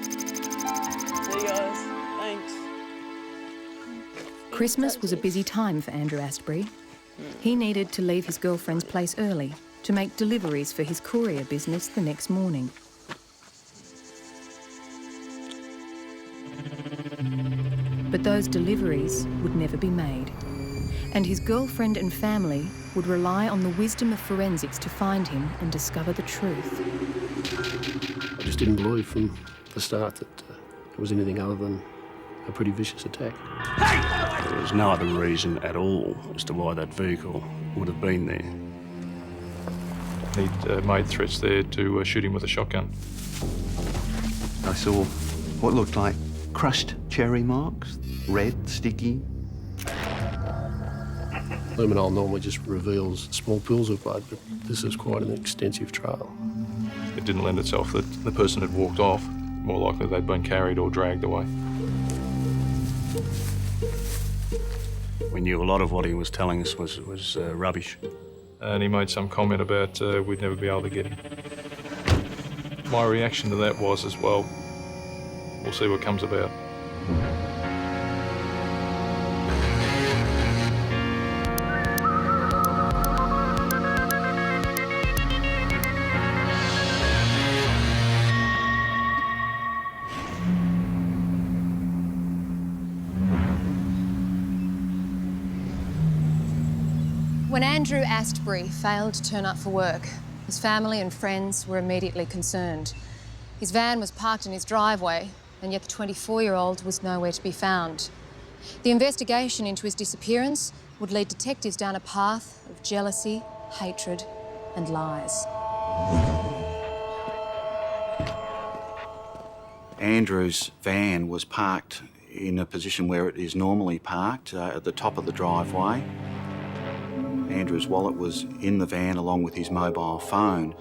See you guys. Thanks. Christmas was a busy time for Andrew Aspbury. He needed to leave his girlfriend's place early to make deliveries for his courier business the next morning. But those deliveries would never be made, and his girlfriend and family would rely on the wisdom of forensics to find him and discover the truth. I just didn't believe from the start that it was anything other than a pretty vicious attack. There was no other reason at all as to why that vehicle would have been there. He'd made threats there to shoot him with a shotgun. I saw what looked like crushed cherry marks, red, sticky. Luminol normally just reveals small pools of blood, but this is quite an extensive trail. It didn't lend itself that the person had walked off. More likely they'd been carried or dragged away. We knew a lot of what he was telling us was rubbish. And he made some comment about we'd never be able to get him. My reaction to that was as well, we'll see what comes about. When Andrew Aspbury failed to turn up for work, his family and friends were immediately concerned. His van was parked in his driveway, and yet the 24-year-old was nowhere to be found. The investigation into his disappearance would lead detectives down a path of jealousy, hatred, and lies. Andrew's van was parked in a position where it is normally parked, at the top of the driveway. Andrew's wallet was in the van along with his mobile phone,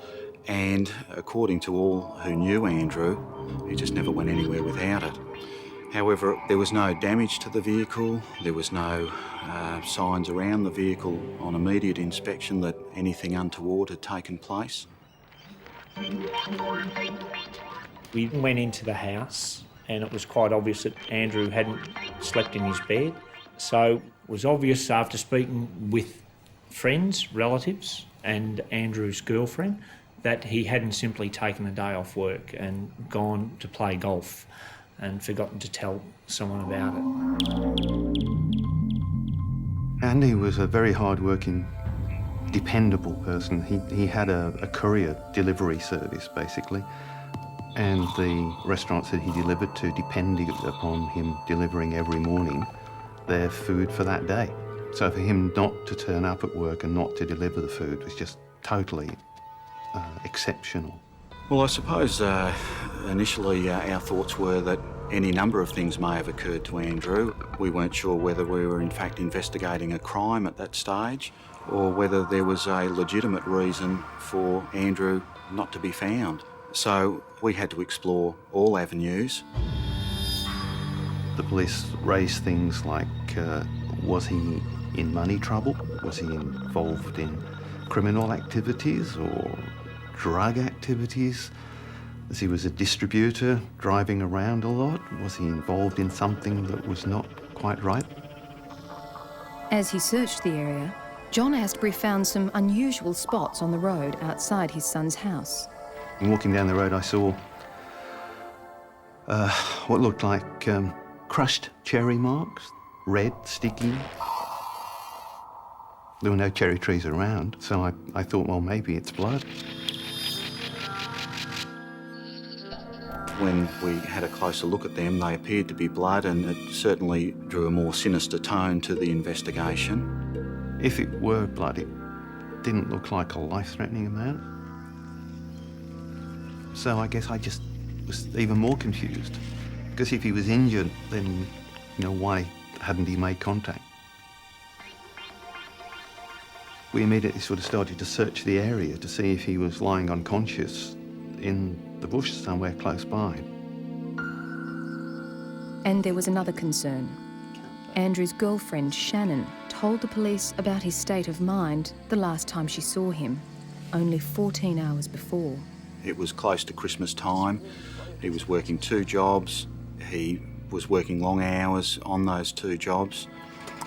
and according to all who knew Andrew, he just never went anywhere without it. However, there was no damage to the vehicle, there was no signs around the vehicle on immediate inspection that anything untoward had taken place. We went into the house and it was quite obvious that Andrew hadn't slept in his bed. So it was obvious after speaking with friends, relatives and Andrew's girlfriend that he hadn't simply taken a day off work and gone to play golf and forgotten to tell someone about it. Andy was a very hard-working, dependable person. He had a courier delivery service, basically, and the restaurants that he delivered to depended upon him delivering every morning their food for that day. So for him not to turn up at work and not to deliver the food was just totally exceptional. Well, I suppose initially our thoughts were that any number of things may have occurred to Andrew. We weren't sure whether we were in fact investigating a crime at that stage or whether there was a legitimate reason for Andrew not to be found. So we had to explore all avenues. The police raised things like, was he in money trouble? Was he involved in criminal activities or drug activities? As he was a distributor driving around a lot, was he involved in something that was not quite right? As he searched the area, John Aspbury found some unusual spots on the road outside his son's house. And walking down the road, I saw what looked like crushed cherry marks, red, sticky. There were no cherry trees around, so I thought, well, maybe it's blood. When we had a closer look at them, they appeared to be blood, and it certainly drew a more sinister tone to the investigation. If it were blood, it didn't look like a life-threatening amount. So I guess I just was even more confused. Because if he was injured, then, why hadn't he made contact? We immediately sort of started to search the area to see if he was lying unconscious in the bush somewhere close by. And there was another concern. Andrew's girlfriend, Shannon, told the police about his state of mind the last time she saw him, only 14 hours before. It was close to Christmas time. He was working 2 jobs. He was working long hours on those 2 jobs,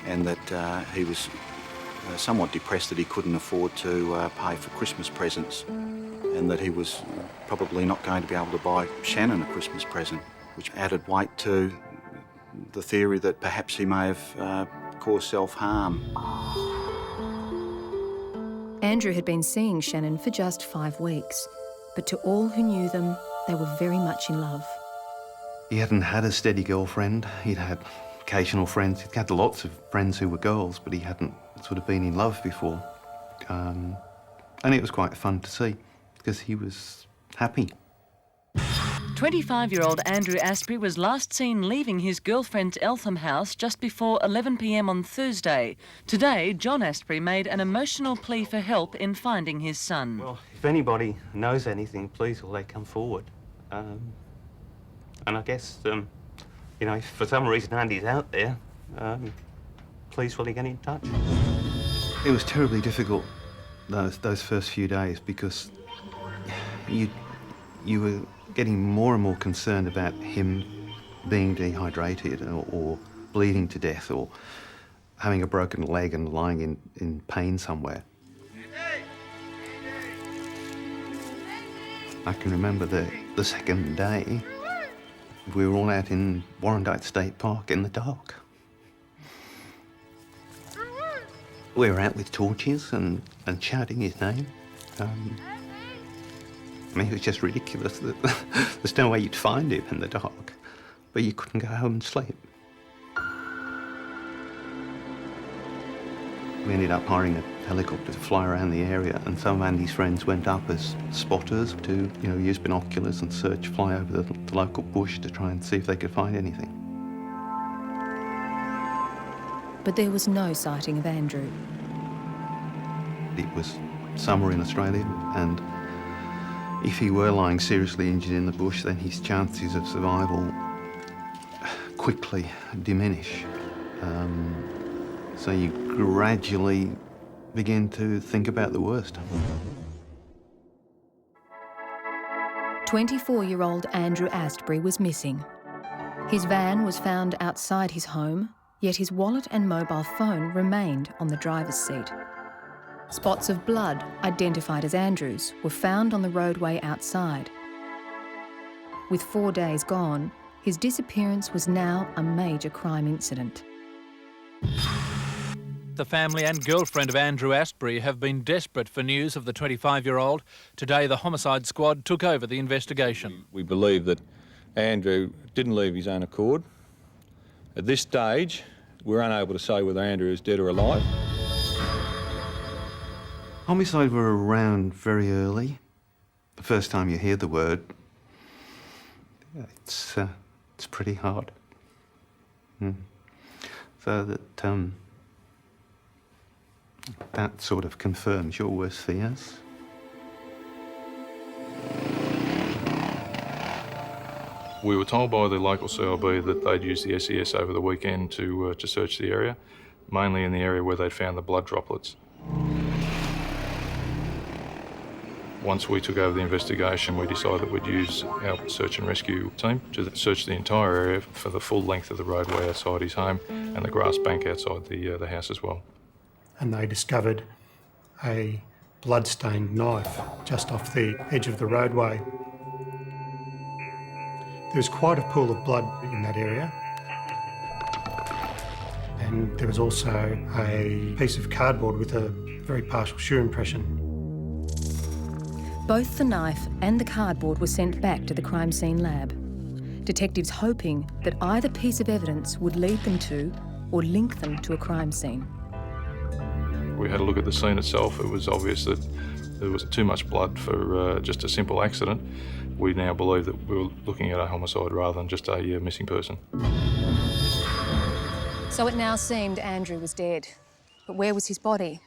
and that he was somewhat depressed that he couldn't afford to pay for Christmas presents, and that he was probably not going to be able to buy Shannon a Christmas present, which added weight to the theory that perhaps he may have caused self-harm. Andrew had been seeing Shannon for just 5 weeks, but to all who knew them, they were very much in love. He hadn't had a steady girlfriend. He'd had occasional friends. He'd had lots of friends who were girls, but he hadn't sort of been in love before. And it was quite fun to see, because he was happy. 25-year-old Andrew Aspbury was last seen leaving his girlfriend's Eltham house just before 11 p.m. on Thursday. Today, John Aspbury made an emotional plea for help in finding his son. Well, if anybody knows anything, please will they come forward. And I guess, you know, if for some reason Andy's out there, please will he get in touch. It was terribly difficult, those first few days, because you were getting more and more concerned about him being dehydrated or bleeding to death or having a broken leg and lying in pain somewhere. I can remember the second day, we were all out in Warrandyte State Park in the dark. We were out with torches and shouting his name. I mean, it was just ridiculous. There's no way you'd find him in the dark, but you couldn't go home and sleep. We ended up hiring a helicopter to fly around the area, and some of Andy's friends went up as spotters to, you know, use binoculars and fly over the local bush to try and see if they could find anything. But there was no sighting of Andrew. It was summer in Australia, and if he were lying seriously injured in the bush, then his chances of survival quickly diminish. So you gradually begin to think about the worst. 24-year-old Andrew Aspbury was missing. His van was found outside his home, yet his wallet and mobile phone remained on the driver's seat. Spots of blood, identified as Andrew's, were found on the roadway outside. With 4 days gone, his disappearance was now a major crime incident. The family and girlfriend of Andrew Aspbury have been desperate for news of the 25-year-old. Today, the Homicide Squad took over the investigation. We believe that Andrew didn't leave his own accord. At this stage, we're unable to say whether Andrew is dead or alive. Homicide were around very early. The first time you hear the word, it's pretty hard. So that sort of confirms your worst fears. We were told by the local CIB that they'd used the SES over the weekend to search the area, mainly in the area where they'd found the blood droplets. Once we took over the investigation, we decided that we'd use our search and rescue team to search the entire area for the full length of the roadway outside his home and the grass bank outside the house as well. And they discovered a blood-stained knife just off the edge of the roadway. There was quite a pool of blood in that area. And there was also a piece of cardboard with a very partial shoe impression. Both the knife and the cardboard were sent back to the crime scene lab. Detectives hoping that either piece of evidence would lead them to or link them to a crime scene. We had a look at the scene itself. It was obvious that there was too much blood for just a simple accident. We now believe that we were looking at a homicide rather than just a missing person. So it now seemed Andrew was dead. But where was his body?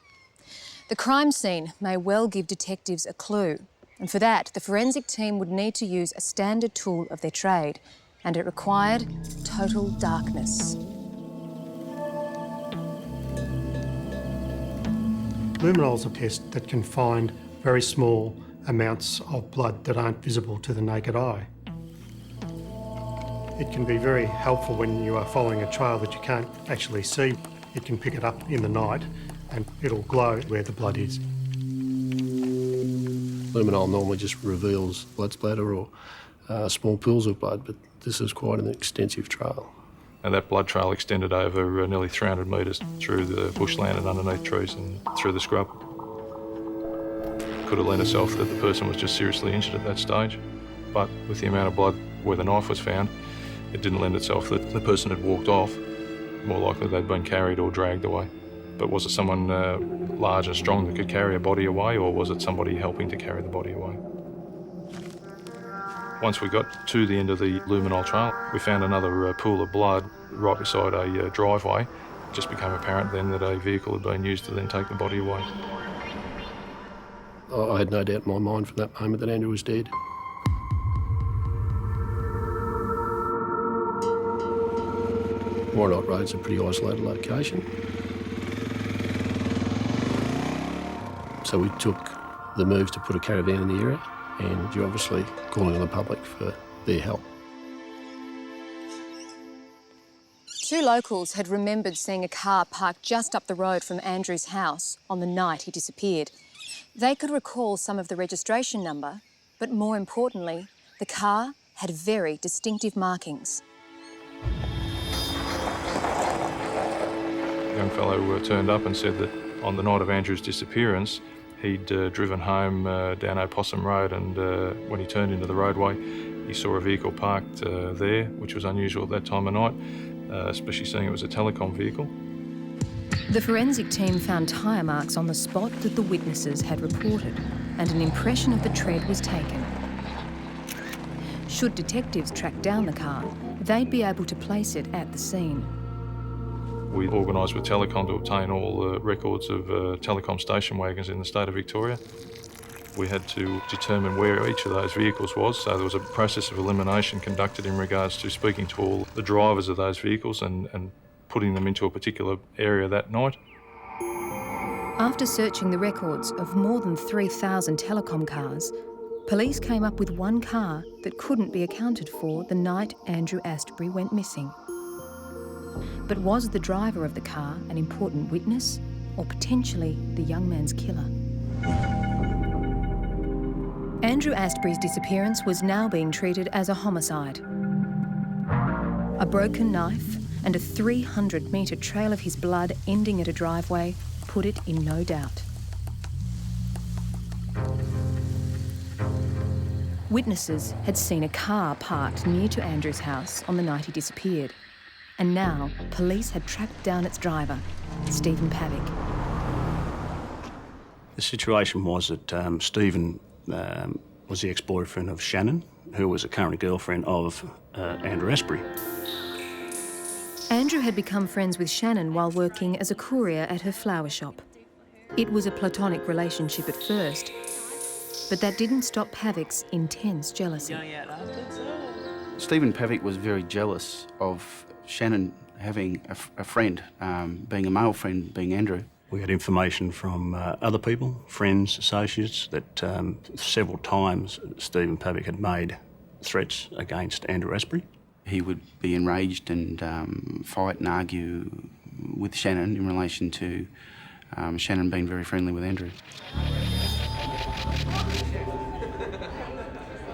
The crime scene may well give detectives a clue, and for that, the forensic team would need to use a standard tool of their trade, and it required total darkness. Luminol is a test that can find very small amounts of blood that aren't visible to the naked eye. It can be very helpful when you are following a trail that you can't actually see. It can pick it up in the night and it'll glow where the blood is. Luminol normally just reveals blood splatter or small pools of blood, but this is quite an extensive trail. And that blood trail extended over nearly 300 metres through the bushland and underneath trees and through the scrub. Could have lent itself that the person was just seriously injured at that stage, but with the amount of blood where the knife was found, it didn't lend itself that the person had walked off. More likely they'd been carried or dragged away. But was it someone large and strong that could carry a body away, or was it somebody helping to carry the body away? Once we got to the end of the Luminol trail, we found another pool of blood right beside a driveway. It just became apparent then that a vehicle had been used to then take the body away. I had no doubt in my mind from that moment that Andrew was dead. Warnock Road's a pretty isolated location. So we took the move to put a caravan in the area, and you're obviously calling on the public for their help. Two locals had remembered seeing a car parked just up the road from Andrew's house on the night he disappeared. They could recall some of the registration number, but more importantly, the car had very distinctive markings. A young fellow turned up and said that on the night of Andrew's disappearance, he'd driven home down Opossum Road, and when he turned into the roadway, he saw a vehicle parked there, which was unusual at that time of night, especially seeing it was a Telecom vehicle. The forensic team found tyre marks on the spot that the witnesses had reported, and an impression of the tread was taken. Should detectives track down the car, they'd be able to place it at the scene. We organised with Telecom to obtain all the records of Telecom station wagons in the state of Victoria. We had to determine where each of those vehicles was, so there was a process of elimination conducted in regards to speaking to all the drivers of those vehicles and putting them into a particular area that night. After searching the records of more than 3,000 Telecom cars, police came up with one car that couldn't be accounted for the night Andrew Aspbury went missing. But was the driver of the car an important witness, or potentially the young man's killer? Andrew Aspbury's disappearance was now being treated as a homicide. A broken knife and a 300-metre trail of his blood ending at a driveway put it in no doubt. Witnesses had seen a car parked near to Andrew's house on the night he disappeared, and now police had tracked down its driver, Stephen Pavic. The situation was that Stephen was the ex-boyfriend of Shannon, who was a current girlfriend of Andrew Aspbury. Andrew had become friends with Shannon while working as a courier at her flower shop. It was a platonic relationship at first, but that didn't stop Pavic's intense jealousy. Stephen Pavic was very jealous of Shannon having a friend, being a male friend, being Andrew. We had information from other people, friends, associates, that several times Stephen Pavic had made threats against Andrew Aspbury. He would be enraged and fight and argue with Shannon in relation to Shannon being very friendly with Andrew.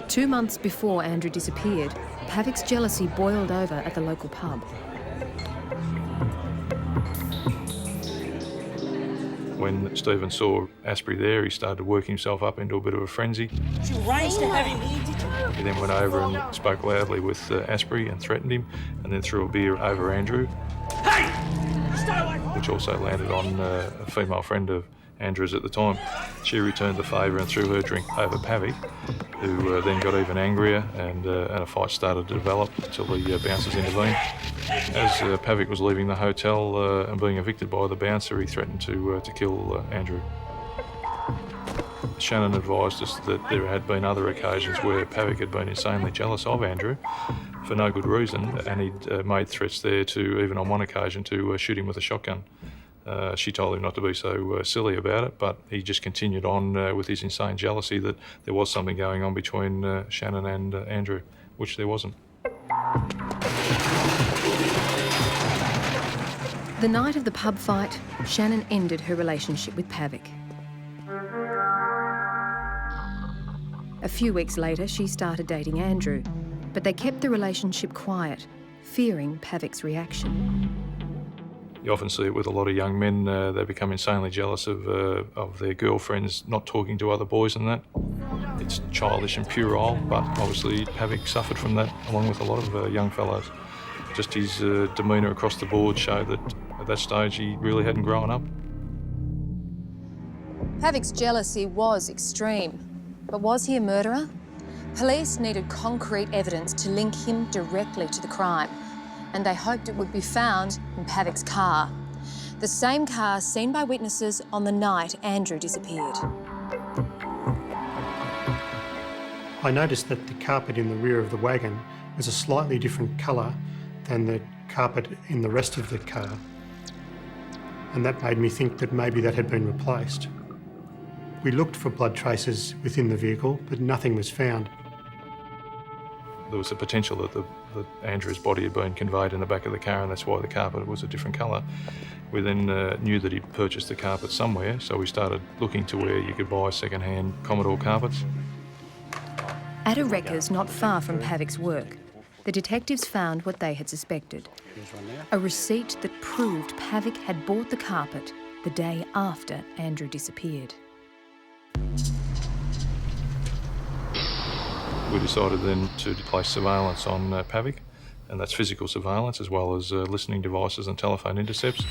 2 months before Andrew disappeared, Pavic's jealousy boiled over at the local pub. When Stephen saw Aspbury there, he started to work himself up into a bit of a frenzy. She arranged to have him here. He then went over and spoke loudly with Aspbury and threatened him, and then threw a beer over Andrew. Hey! Stay away! Which also landed on a female friend of Andrew's at the time. She returned the favour and threw her drink over Pavic, who then got even angrier, and a fight started to develop until the bouncers intervened. As Pavic was leaving the hotel and being evicted by the bouncer, he threatened to kill Andrew. Shannon advised us that there had been other occasions where Pavic had been insanely jealous of Andrew for no good reason, and he'd made threats there to, even on one occasion, to shoot him with a shotgun. She told him not to be so silly about it, but he just continued on with his insane jealousy that there was something going on between Shannon and Andrew, which there wasn't. The night of the pub fight, Shannon ended her relationship with Pavic. A few weeks later, she started dating Andrew, but they kept the relationship quiet, fearing Pavic's reaction. You often see it with a lot of young men. They become insanely jealous of their girlfriends not talking to other boys and that. It's childish and puerile, but obviously Pavic suffered from that along with a lot of young fellows. Just his demeanour across the board showed that at that stage he really hadn't grown up. Pavic's jealousy was extreme, but was he a murderer? Police needed concrete evidence to link him directly to the crime, and they hoped it would be found in Pavic's car. The same car seen by witnesses on the night Andrew disappeared. I noticed that the carpet in the rear of the wagon was a slightly different colour than the carpet in the rest of the car, and that made me think that maybe that had been replaced. We looked for blood traces within the vehicle, but nothing was found. There was a potential that Andrew's body had been conveyed in the back of the car, and that's why the carpet was a different colour. We then knew that he'd purchased the carpet somewhere, so we started looking to where you could buy second-hand Commodore carpets. At a wreckers not far from Pavic's work, the detectives found what they had suspected. A receipt that proved Pavic had bought the carpet the day after Andrew disappeared. We decided then to place surveillance on Pavic, and that's physical surveillance as well as listening devices and telephone intercepts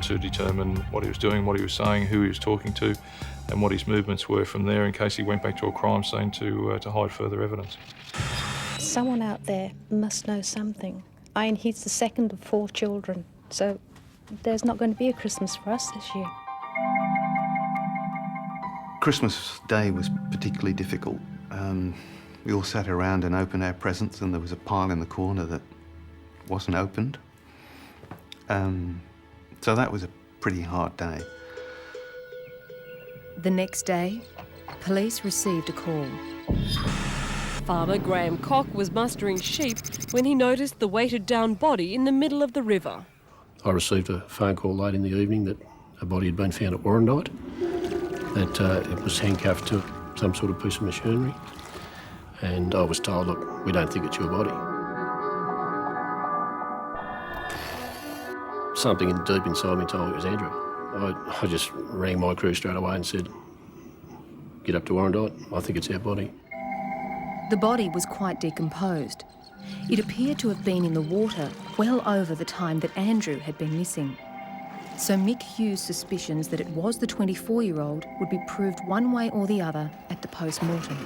to determine what he was doing, what he was saying, who he was talking to, and what his movements were from there in case he went back to a crime scene to hide further evidence. Someone out there must know something. I mean, he's the second of 4 children, so there's not going to be a Christmas for us this year. Christmas Day was particularly difficult. We all sat around and opened our presents, and there was a pile in the corner that wasn't opened. So that was a pretty hard day. The next day, police received a call. Farmer Graham Cock was mustering sheep when he noticed the weighted-down body in the middle of the river. I received a phone call late in the evening that a body had been found at Warrandyte, that it was handcuffed to some sort of piece of machinery. And I was told, look, we don't think it's your body. Something deep inside me told me it was Andrew. I just rang my crew straight away and said, get up to Warrandyte, I think it's our body. The body was quite decomposed. It appeared to have been in the water well over the time that Andrew had been missing. So Mick Hughes' suspicions that it was the 24-year-old would be proved one way or the other at the post-mortem.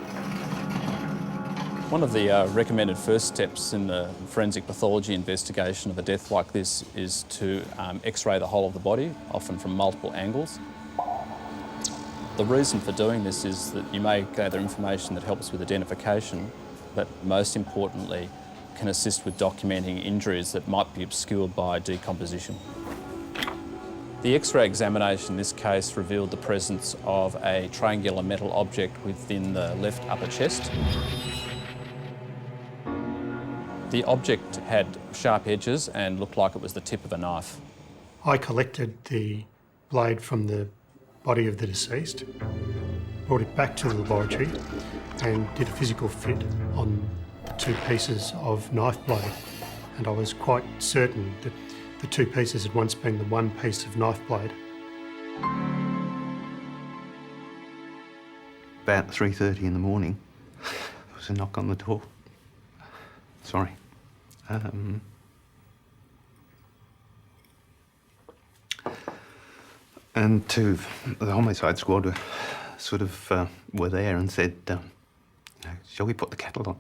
One of the recommended first steps in the forensic pathology investigation of a death like this is to x-ray the whole of the body, often from multiple angles. The reason for doing this is that you may gather information that helps with identification, but most importantly can assist with documenting injuries that might be obscured by decomposition. The X-ray examination in this case revealed the presence of a triangular metal object within the left upper chest. The object had sharp edges and looked like it was the tip of a knife. I collected the blade from the body of the deceased, brought it back to the laboratory and did a physical fit on 2 pieces of knife blade. And I was quite certain that the 2 pieces had once been the 1 piece of knife blade. About 3:30 in the morning, there was a knock on the door. Sorry. And the homicide squad were there and said, shall we put the kettle on?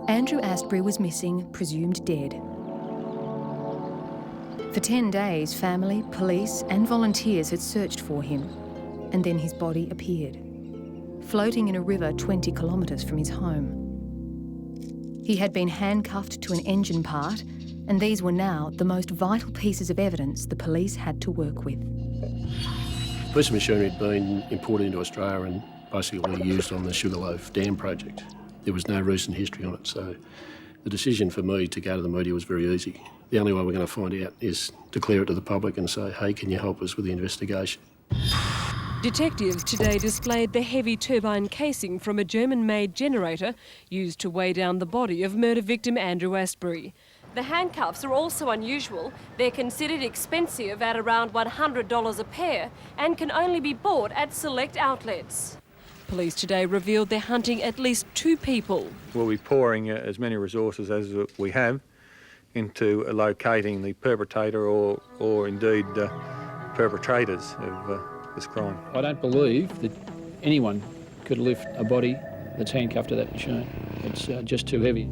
Andrew Aspbury was missing, presumed dead. For 10 days, family, police and volunteers had searched for him, and then his body appeared, floating in a river 20 kilometres from his home. He had been handcuffed to an engine part, and these were now the most vital pieces of evidence the police had to work with. The piece of machinery had been imported into Australia and basically used on the Sugarloaf Dam project. There was no recent history on it, so the decision for me to go to the media was very easy. The only way we're going to find out is declare it to the public and say, hey, can you help us with the investigation? Detectives today displayed the heavy turbine casing from a German-made generator used to weigh down the body of murder victim Andrew Aspbury. The handcuffs are also unusual. They're considered expensive at around $100 a pair and can only be bought at select outlets. Police today revealed they're hunting at least 2 people. We'll be pouring as many resources as we have into locating the perpetrator or indeed perpetrators of this crime. I don't believe that anyone could lift a body that's handcuffed to that machine. It's just too heavy.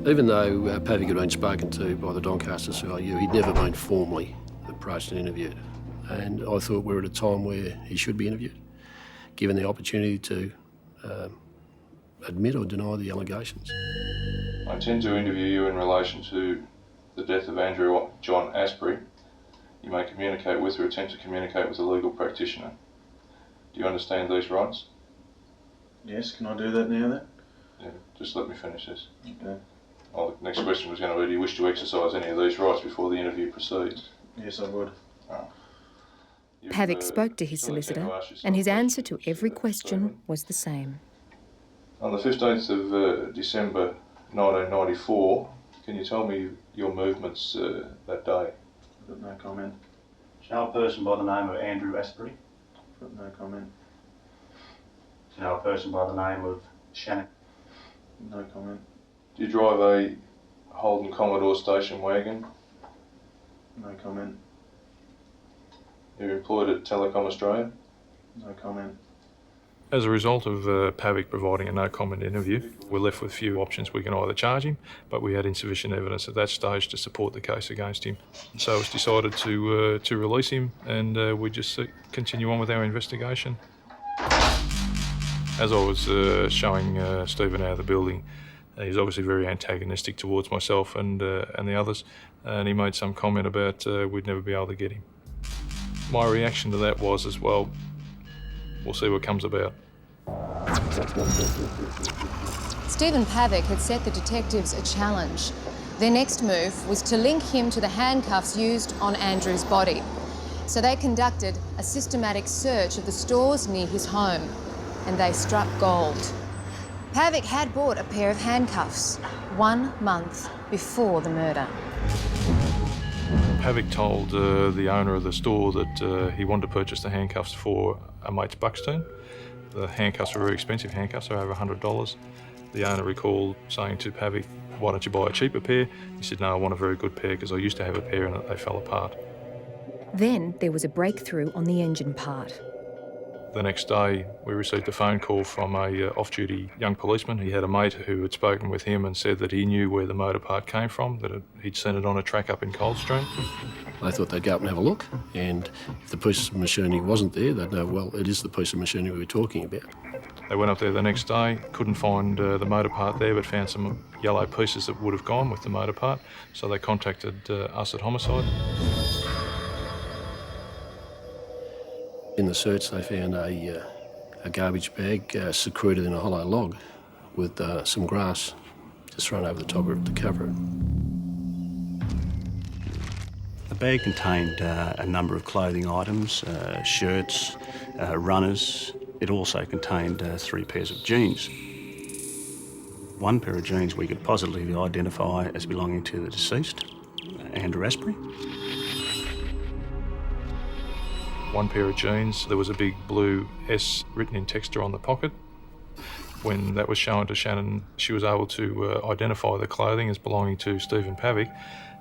Even though Pavic had been spoken to by the Doncaster CIU, he'd never been formally approached and interviewed. And I thought we were at a time where he should be interviewed, given the opportunity to admit or deny the allegations. I intend to interview you in relation to the death of Andrew John Aspbury. You may communicate with or attempt to communicate with a legal practitioner. Do you understand these rights? Yes, can I do that now then? Yeah, just let me finish this. Okay. Oh, the next question was going to be, do you wish to exercise any of these rights before the interview proceeds? Yes, I would. Oh. Pavic spoke to his solicitor, and his answer to every question was the same. On the 15th of December 1994, can you tell me your movements that day? I've got no comment. Do you know a person by the name of Andrew Aspbury? I've got no comment. Do you know a person by the name of Shannon? No comment. Do you drive a Holden Commodore station wagon? No comment. You're employed at Telecom Australia? No comment. As a result of Pavic providing a no-comment interview, we're left with few options. We can either charge him, but we had insufficient evidence at that stage to support the case against him. So it's decided to release him, and we just continue on with our investigation. As I was showing Stephen out of the building, he's obviously very antagonistic towards myself and the others, and he made some comment about we'd never be able to get him. My reaction to that was as well, we'll see what comes about. Stephen Pavic had set the detectives a challenge. Their next move was to link him to the handcuffs used on Andrew's body. So they conducted a systematic search of the stores near his home, and they struck gold. Pavic had bought a pair of handcuffs 1 month before the murder. Pavic told the owner of the store that he wanted to purchase the handcuffs for a mate's Buxton. The handcuffs were very expensive handcuffs, they're over $100. The owner recalled saying to Pavic, why don't you buy a cheaper pair? He said, no, I want a very good pair because I used to have a pair and they fell apart. Then there was a breakthrough on the engine part. The next day, we received a phone call from a off-duty young policeman. He had a mate who had spoken with him and said that he knew where the motor part came from, that he'd sent it on a track up in Coldstream. They thought they'd go up and have a look, and if the piece of machinery wasn't there, they'd know, well, it is the piece of machinery we were talking about. They went up there the next day, couldn't find the motor part there, but found some yellow pieces that would have gone with the motor part, so they contacted us at Homicide. In the search, they found a garbage bag secreted in a hollow log with some grass just thrown over the top of it to cover it. The bag contained a number of clothing items, shirts, runners. It also contained 3 pairs of jeans. One pair of jeans we could positively identify as belonging to the deceased, Andrew Aspbury. One pair of jeans, there was a big blue S written in texture on the pocket. When that was shown to Shannon, she was able to identify the clothing as belonging to Stephen Pavic,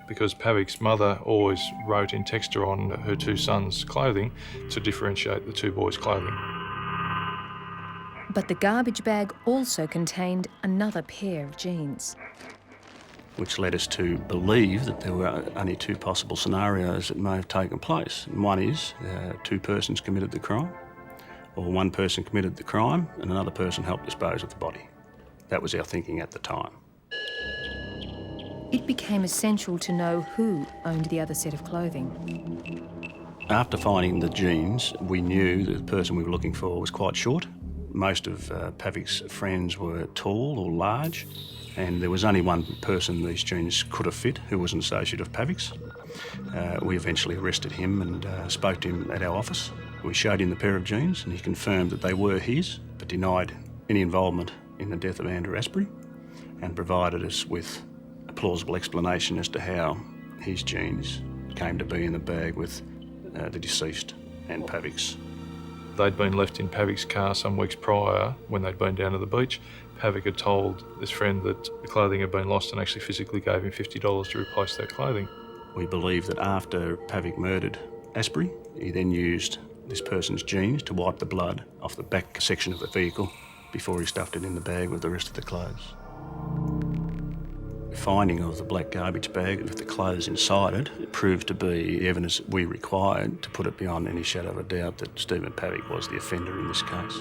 because Pavic's mother always wrote in texture on her 2 sons' clothing to differentiate the 2 boys' clothing. But the garbage bag also contained another pair of jeans, which led us to believe that there were only 2 possible scenarios that may have taken place. And one is 2 persons committed the crime, or 1 person committed the crime and another person helped dispose of the body. That was our thinking at the time. It became essential to know who owned the other set of clothing. After finding the jeans, we knew that the person we were looking for was quite short. Most of Pavic's friends were tall or large, and there was only one person these jeans could have fit who was an associate of Pavic's. We eventually arrested him and spoke to him at our office. We showed him the pair of jeans and he confirmed that they were his, but denied any involvement in the death of Andrew Aspbury and provided us with a plausible explanation as to how his jeans came to be in the bag with the deceased and Pavic's. They'd been left in Pavic's car some weeks prior when they'd been down to the beach. Pavic had told this friend that the clothing had been lost and actually physically gave him $50 to replace that clothing. We believe that after Pavic murdered Aspbury, he then used this person's jeans to wipe the blood off the back section of the vehicle before he stuffed it in the bag with the rest of the clothes. The finding of the black garbage bag with the clothes inside it proved to be the evidence we required to put it beyond any shadow of a doubt that Stephen Pavic was the offender in this case.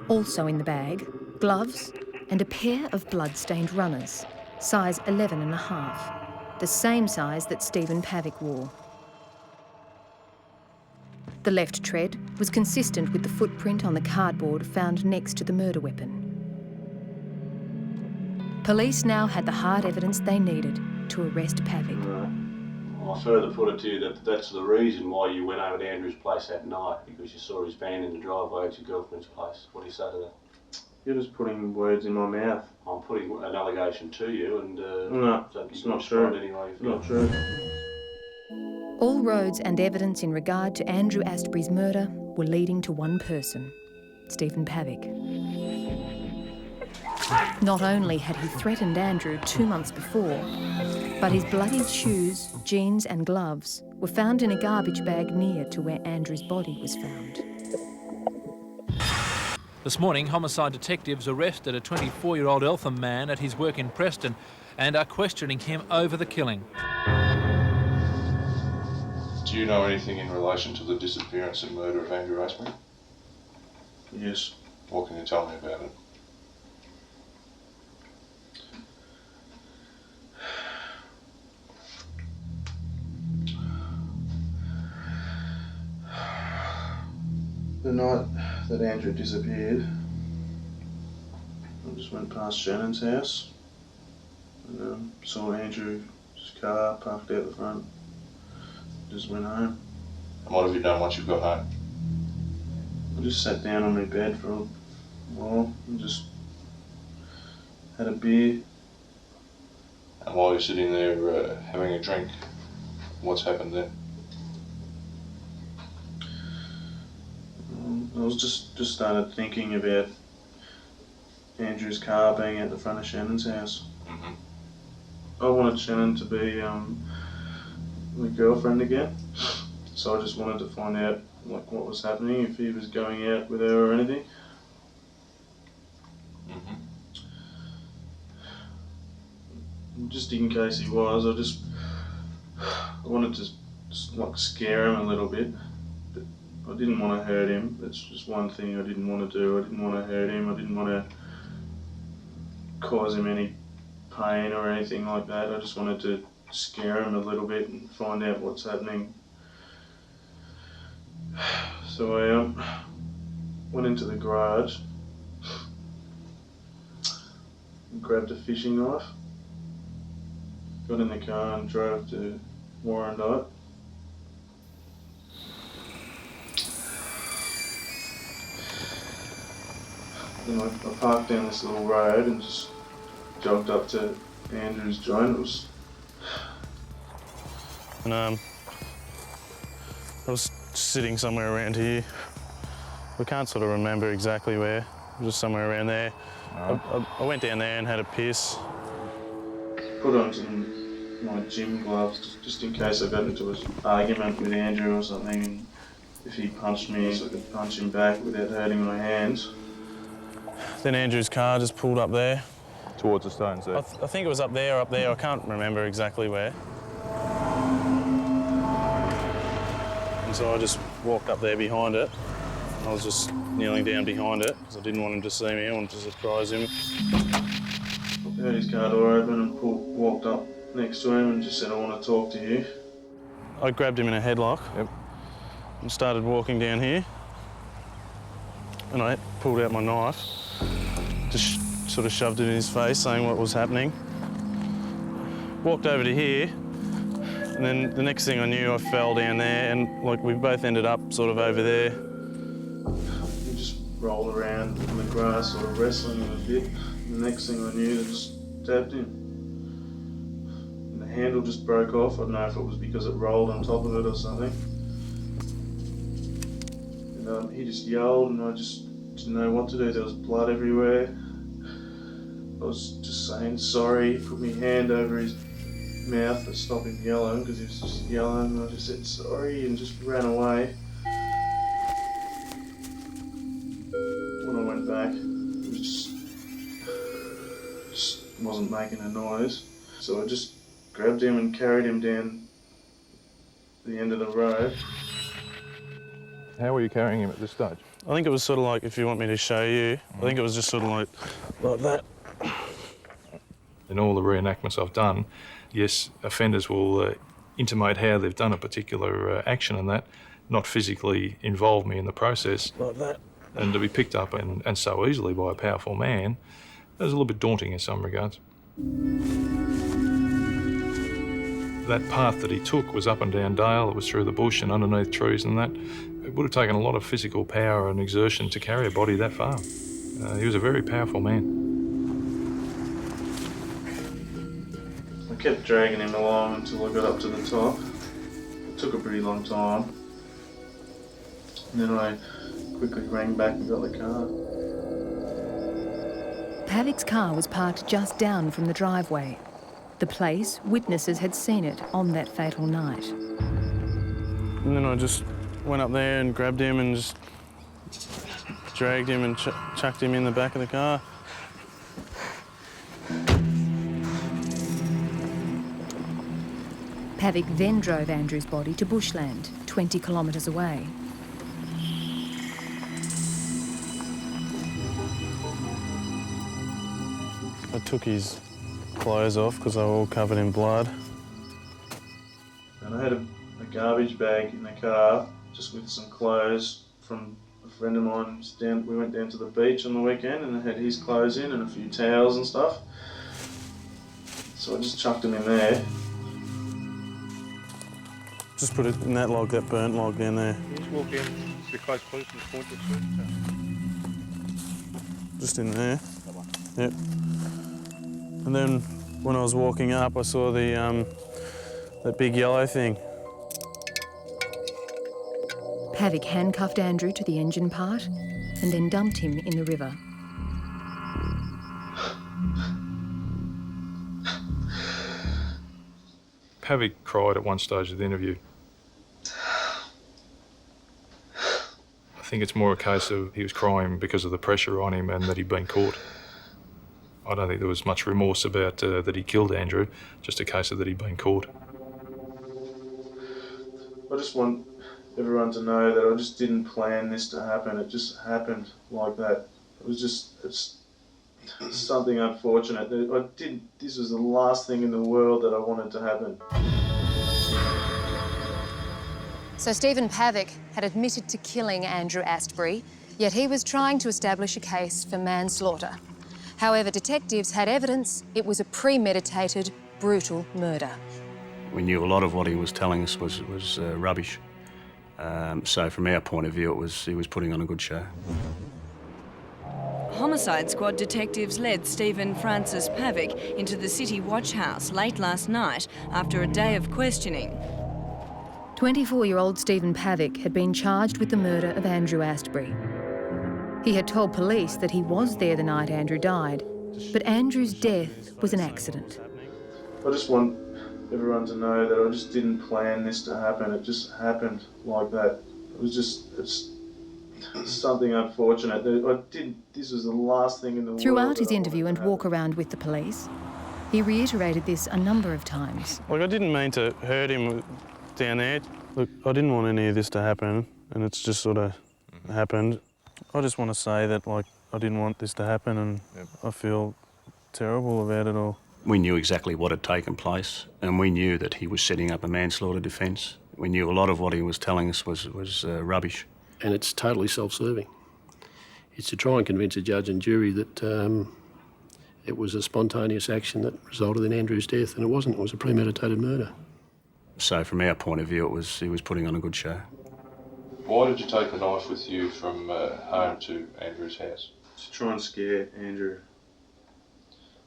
Also in the bag, gloves and a pair of blood-stained runners, size 11.5, the same size that Stephen Pavic wore. The left tread was consistent with the footprint on the cardboard found next to the murder weapon. Police now had the hard evidence they needed to arrest Pavic. I further put it to you that that's the reason why you went over to Andrew's place that night, because you saw his van in the driveway at your girlfriend's place. What do you say to that? You're just putting words in my mouth. I'm putting an allegation to you, and no, it's not true. Anyway, it's not true. All roads and evidence in regard to Andrew Aspbury's murder were leading to one person, Stephen Pavic. Not only had he threatened Andrew 2 months before, but his bloodied shoes, jeans and gloves were found in a garbage bag near to where Andrew's body was found. This morning, homicide detectives arrested a 24-year-old Eltham man at his work in Preston and are questioning him over the killing. Do you know anything in relation to the disappearance and murder of Andrew Aspbury? Yes. What can you tell me about it? The night that Andrew disappeared, I just went past Shannon's house and saw Andrew's car parked out the front. Just went home. And what have you done once you got home? I just sat down on my bed for a while and just had a beer. And while you're sitting there having a drink, what's happened then? I was just started thinking about Andrew's car being at the front of Shannon's house. Mm-hmm. I wanted Shannon to be my girlfriend again, so I just wanted to find out like what was happening, if he was going out with her or anything. Mm-hmm. Just in case he was, I wanted to like scare him a little bit. I didn't want to hurt him. That's just one thing I didn't want to do. I didn't want to hurt him. I didn't want to cause him any pain or anything like that. I just wanted to scare him a little bit and find out what's happening. So I went into the garage and grabbed a fishing knife, got in the car and drove to Warrandyte. Then I parked down this little road and just jogged up to Andrew's joint. And I was sitting somewhere around here. We can't sort of remember exactly where, just somewhere around there. I went down there and had a piss. Put on some my gym gloves just in case I got into an argument with Andrew or something, and if he punched me, so I could punch him back without hurting my hands. Then Andrew's car just pulled up there. Towards the stones there? I think it was up there, I can't remember exactly where. And so I just walked up there behind it I was just kneeling down behind it because I didn't want him to see me. I wanted to surprise him. I heard his car door open and walked up next to him and just said, "I want to talk to you." I grabbed him in a headlock and started walking down here. And I pulled out my knife, just sort of shoved it in his face, saying what was happening. Walked over to here, and then the next thing I knew, I fell down there, and like we both ended up sort of over there. He just rolled around in the grass, sort of wrestling him a bit. The next thing I knew, they just stabbed him. And the handle just broke off. I don't know if it was because it rolled on top of it or something. And he just yelled, and I just didn't know what to do. There was blood everywhere. I was just saying sorry, put my hand over his mouth to stop him yelling, because he was just yelling, and I just said sorry and just ran away. When I went back, it was just wasn't making a noise. So I just grabbed him and carried him down the end of the road. How were you carrying him at this stage? I think it was sort of like, if you want me to show you, I think it was just sort of like that. In all the reenactments I've done, yes, offenders will intimate how they've done a particular action and that, not physically involve me in the process. Like that. And to be picked up and so easily by a powerful man, that was a little bit daunting in some regards. That path that he took was up and down dale, it was through the bush and underneath trees and that. It would have taken a lot of physical power and exertion to carry a body that far. He was a very powerful man. I kept dragging him along until I got up to the top. It took a pretty long time. And then I quickly rang back and got the car. Pavic's car was parked just down from the driveway. The place, witnesses had seen it on that fatal night. And then I just went up there and grabbed him and just dragged him and chucked him in the back of the car. Pavic then drove Andrew's body to bushland, 20 kilometres away. I took his clothes off because they were all covered in blood. And I had a garbage bag in the car, just with some clothes from a friend of mine. We went down to the beach on the weekend and I had his clothes in and a few towels and stuff. So I just chucked them in there. Just put it in that log, that burnt log down there. Can you just walk in to the close police and point it to? Just in there. Yep. And then when I was walking up, I saw that big yellow thing. Pavic handcuffed Andrew to the engine part and then dumped him in the river. Pavic cried at one stage of the interview. I think it's more a case of he was crying because of the pressure on him and that he'd been caught. I don't think there was much remorse about that he killed Andrew, just a case of that he'd been caught. I just want everyone to know that I just didn't plan this to happen. It just happened like that. It's something unfortunate. This was the last thing in the world that I wanted to happen. So Stephen Pavic had admitted to killing Andrew Aspbury, yet he was trying to establish a case for manslaughter. However, detectives had evidence it was a premeditated, brutal murder. We knew a lot of what he was telling us was rubbish. So from our point of view, he was putting on a good show. Homicide Squad detectives led Stephen Francis Pavic into the City Watch House late last night after a day of questioning. 24-year-old Stephen Pavic had been charged with the murder of Andrew Aspbury. He had told police that he was there the night Andrew died, but Andrew's death was an accident. I just want everyone to know that I just didn't plan this to happen. It just happened like that. It's something unfortunate. This was the last thing in the world. Throughout his interview and walk around with the police, he reiterated this a number of times. Like, I didn't mean to hurt him down there. Look, I didn't want any of this to happen, and it's just sort of happened. I just want to say that, like, I didn't want this to happen, and I feel terrible about it all. We knew exactly what had taken place, and we knew that he was setting up a manslaughter defence. We knew a lot of what he was telling us was rubbish. And it's totally self-serving. It's to try and convince a judge and jury that it was a spontaneous action that resulted in Andrew's death, and it wasn't. It was a premeditated murder. So from our point of view, he was putting on a good show. Why did you take the knife with you from home to Andrew's house? To try and scare Andrew.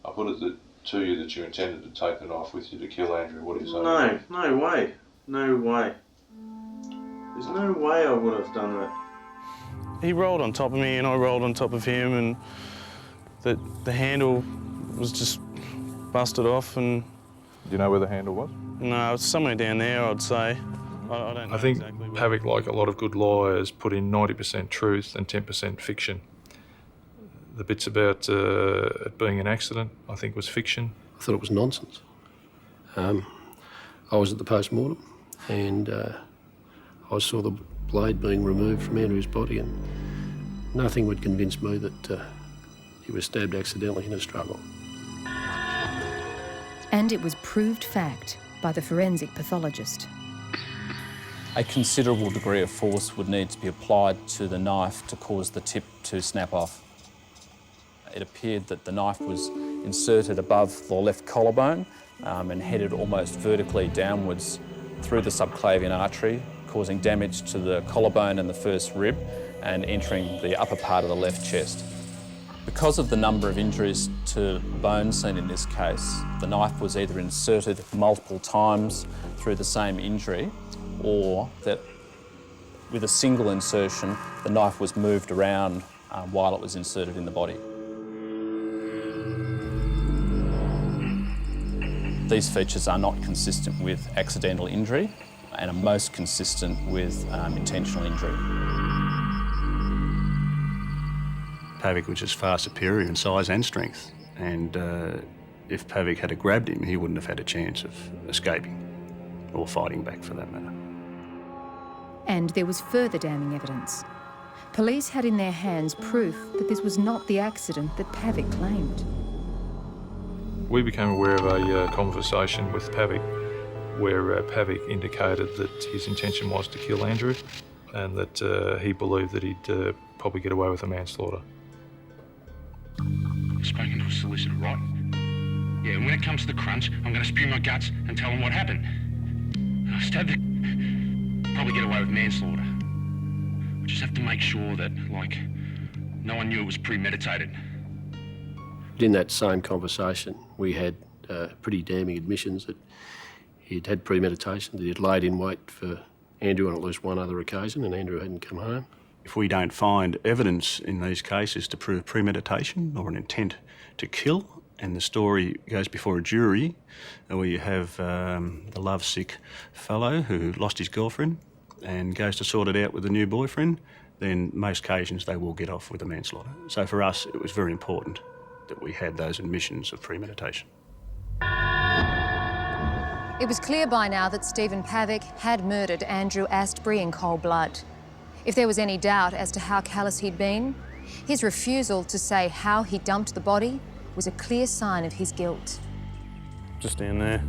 I put it to you that you intended to take the knife with you to kill Andrew. What do you say? No way. No way. There's no way I would have done that. He rolled on top of me and I rolled on top of him, and the handle was just busted off. And do you know where the handle was? No, it's somewhere down there, I'd say. I don't know. I think exactly Pavic, like a lot of good lawyers, put in 90% truth and 10% fiction. The bits about it being an accident, I think, was fiction. I thought it was nonsense. I was at the post-mortem and I saw the blade being removed from Andrew's body, and nothing would convince me that he was stabbed accidentally in a struggle. And it was proved fact by the forensic pathologist. A considerable degree of force would need to be applied to the knife to cause the tip to snap off. It appeared that the knife was inserted above the left collarbone and headed almost vertically downwards through the subclavian artery, causing damage to the collarbone and the first rib and entering the upper part of the left chest. Because of the number of injuries to bone seen in this case, the knife was either inserted multiple times through the same injury, or that with a single insertion, the knife was moved around while it was inserted in the body. These features are not consistent with accidental injury and are most consistent with intentional injury. Pavic was just far superior in size and strength, and if Pavic had grabbed him, he wouldn't have had a chance of escaping or fighting back, for that matter. And there was further damning evidence. Police had in their hands proof that this was not the accident that Pavic claimed. We became aware of a conversation with Pavic where Pavic indicated that his intention was to kill Andrew and that he believed that he'd probably get away with a manslaughter. I've spoken to a solicitor, right? Yeah, and when it comes to the crunch, I'm going to spew my guts and tell him what happened. I stabbed the... probably get away with manslaughter. I just have to make sure that, like, no one knew it was premeditated. In that same conversation, we had pretty damning admissions that he'd had premeditation, that he'd laid in wait for Andrew on at least one other occasion, and Andrew hadn't come home. If we don't find evidence in these cases to prove premeditation or an intent to kill, and the story goes before a jury where you have the lovesick fellow who lost his girlfriend and goes to sort it out with a new boyfriend, then most occasions they will get off with a manslaughter. So for us, it was very important that we had those admissions of premeditation. It was clear by now that Stephen Pavic had murdered Andrew Aspbury in cold blood. If there was any doubt as to how callous he'd been, his refusal to say how he dumped the body was a clear sign of his guilt. Just down there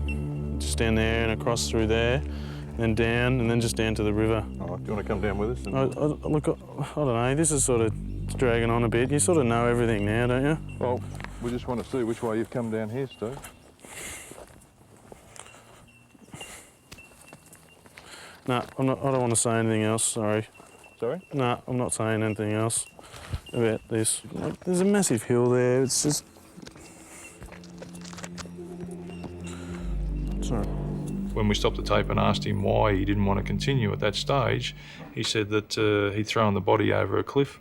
and across through there, then down, and then just down to the river. Oh, do you want to come down with us? Look, I don't know, this is sort of dragging on a bit. You sort of know everything now, don't you? Well, we just want to see which way you've come down here, Steve. No, I don't want to say anything else, sorry. Sorry? No, I'm not saying anything else about this. There's a massive hill there, it's just... Sorry. When we stopped the tape and asked him why he didn't want to continue at that stage, he said that he'd thrown the body over a cliff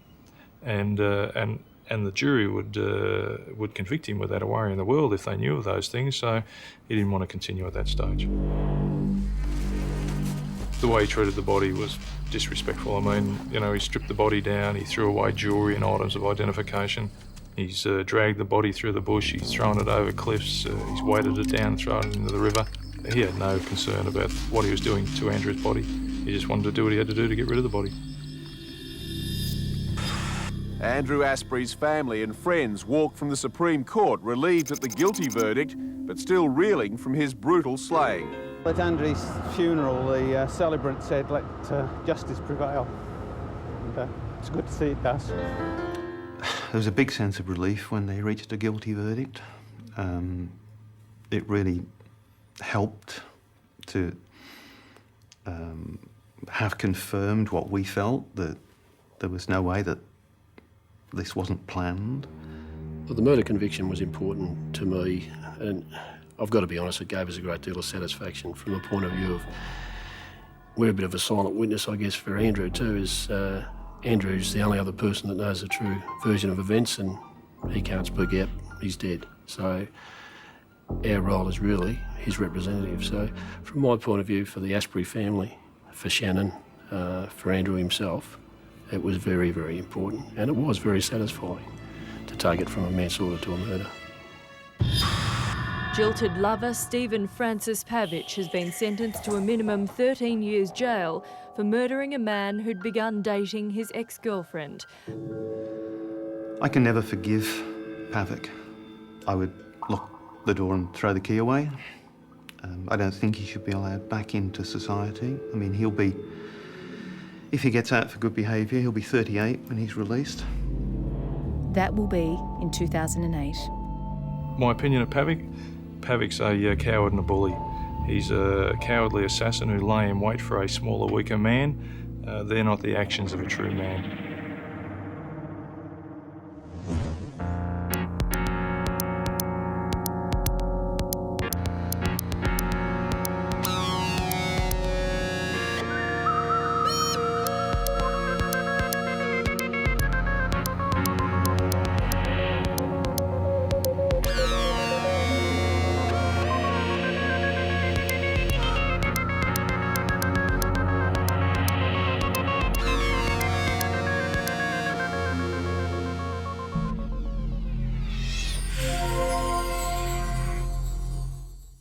and the jury would convict him without a worry in the world if they knew of those things, so he didn't want to continue at that stage. The way he treated the body was disrespectful. I mean, you know, he stripped the body down, he threw away jewellery and items of identification. He's dragged the body through the bush, he's thrown it over cliffs, he's weighted it down, thrown it into the river. He had no concern about what he was doing to Andrew's body. He just wanted to do what he had to do to get rid of the body. Andrew Aspbury's family and friends walked from the Supreme Court relieved at the guilty verdict, but still reeling from his brutal slaying. At Andrew's funeral, the celebrant said, "Let justice prevail." And, it's good to see it does. There was a big sense of relief when they reached a guilty verdict. It really helped to have confirmed what we felt, that there was no way that this wasn't planned. Well, the murder conviction was important to me, and I've got to be honest, it gave us a great deal of satisfaction from the point of view of, we're a bit of a silent witness, I guess, for Andrew too, is Andrew's the only other person that knows the true version of events, and he can't speak out, he's dead. So our role is really his representative. So from my point of view, for the Aspbury family, for Shannon, for Andrew himself, it was very, very important, and it was very satisfying to take it from a manslaughter to a murder. Jilted lover Stephen Francis Pavic has been sentenced to a minimum 13 years jail for murdering a man who'd begun dating his ex-girlfriend. I can never forgive Pavic. I would lock the door and throw the key away. I don't think he should be allowed back into society. I mean, he'll be, if he gets out for good behaviour, he'll be 38 when he's released. That will be in 2008. My opinion of Pavic? Pavic's a coward and a bully. He's a cowardly assassin who lay in wait for a smaller, weaker man. They're not the actions of a true man.